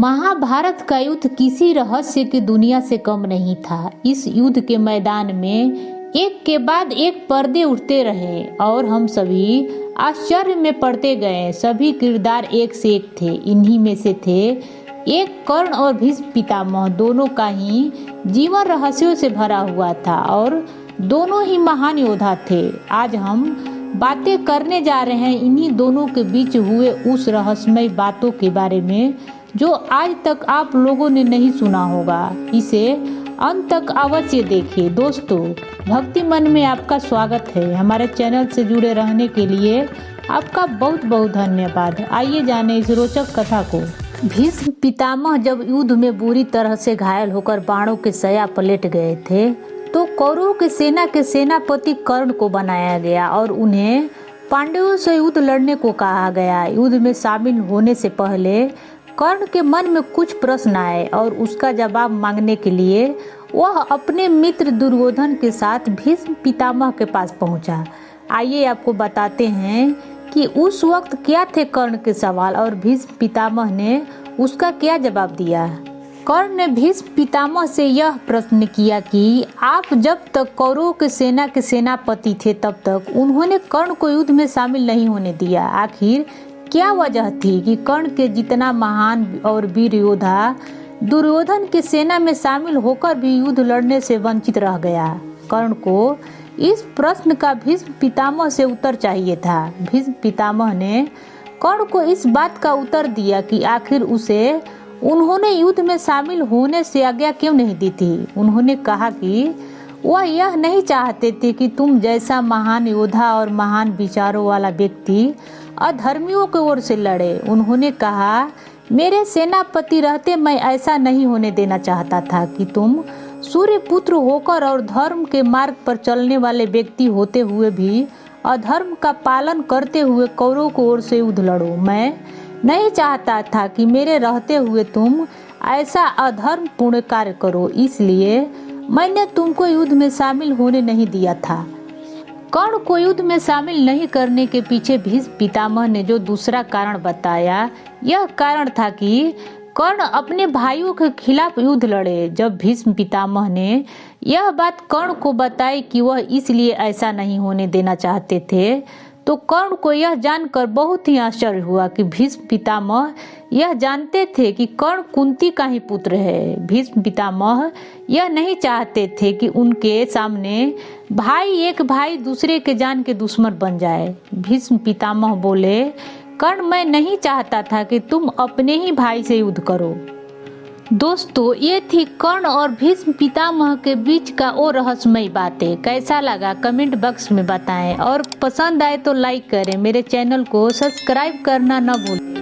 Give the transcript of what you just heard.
महाभारत का युद्ध किसी रहस्य की दुनिया से कम नहीं था। इस युद्ध के मैदान में एक के बाद एक पर्दे उठते रहे और हम सभी आश्चर्य में पड़ते गए। सभी किरदार एक से एक थे। इन्हीं में से थे एक कर्ण और भीष्म पितामह। दोनों का ही जीवन रहस्यों से भरा हुआ था और दोनों ही महान योद्धा थे। आज हम बातें करने जा रहे हैं इन्हीं दोनों के बीच हुए उस रहस्यमय बातों के बारे में जो आज तक आप लोगों ने नहीं सुना होगा। इसे अंत तक अवश्य देखिए। दोस्तों, भक्ति मन में आपका स्वागत है। हमारे चैनल से जुड़े रहने के लिए आपका बहुत बहुत धन्यवाद। आइए जाने इस रोचक कथा को। भीष्म पितामह जब युद्ध में बुरी तरह से घायल होकर बाणों के सया पलट गए थे तो कौरवों की सेना के सेनापति कर्ण को बनाया गया और उन्हें पांडवों से युद्ध लड़ने को कहा गया। युद्ध में शामिल होने से पहले कर्ण के मन में कुछ प्रश्न आए और उसका जवाब मांगने के लिए वह अपने मित्र दुर्योधन के साथ भीष्म पितामह के पास पहुंचा। आइए आपको बताते हैं कि उस वक्त क्या थे कर्ण के सवाल और भीष्म पितामह ने उसका क्या जवाब दिया। कर्ण ने भीष्म पितामह से यह प्रश्न किया कि आप जब तक कौरवों की सेना के सेनापति थे तब तक उन्होंने कर्ण को युद्ध में शामिल नहीं होने दिया। आखिर क्या वजह थी कि कर्ण के जितना महान और वीर योद्धा दुर्योधन की सेना में शामिल होकर भी युद्ध लड़ने से वंचित रह गया। कर्ण को इस प्रश्न का भीष्म पितामह से उत्तर चाहिए था। भीष्म पितामह ने कर्ण को इस बात का उत्तर दिया कि आखिर उसे उन्होंने युद्ध में शामिल होने से आज्ञा क्यों नहीं दी थी। उन्होंने कहा कि वह यह नहीं चाहते थे कि तुम जैसा महान योद्धा और महान विचारों वाला व्यक्ति अधर्मियों की ओर से लड़े। उन्होंने कहा, मेरे सेनापति रहते मैं ऐसा नहीं होने देना चाहता था कि तुम सूर्य पुत्र होकर और धर्म के मार्ग पर चलने वाले व्यक्ति होते हुए भी अधर्म का पालन करते हुए कौरवों की ओर से युद्ध लड़ो। मैं नहीं चाहता था कि मेरे रहते हुए तुम ऐसा अधर्म पूर्ण कार्य करो, इसलिए मैंने तुमको युद्ध में शामिल होने नहीं दिया था। कर्ण को युद्ध में शामिल नहीं करने के पीछे भीष्म पितामह ने जो दूसरा कारण बताया, यह कारण था कि कर्ण अपने भाइयों के खिलाफ युद्ध लड़े। जब भीष्म पितामह ने यह बात कर्ण को बताई कि वह इसलिए ऐसा नहीं होने देना चाहते थे तो कर्ण को यह जानकर बहुत ही आश्चर्य हुआ कि भीष्म पितामह यह जानते थे कि कर्ण कुंती का ही पुत्र है। भीष्म पितामह यह नहीं चाहते थे कि उनके सामने एक भाई दूसरे के जान के दुश्मन बन जाए। भीष्म पितामह बोले, कर्ण मैं नहीं चाहता था कि तुम अपने ही भाई से युद्ध करो। दोस्तों, ये थी कर्ण और भीष्म पितामह के बीच का वो रहस्यमय बातें। कैसा लगा कमेंट बॉक्स में बताएं और पसंद आए तो लाइक करें। मेरे चैनल को सब्सक्राइब करना न भूलें।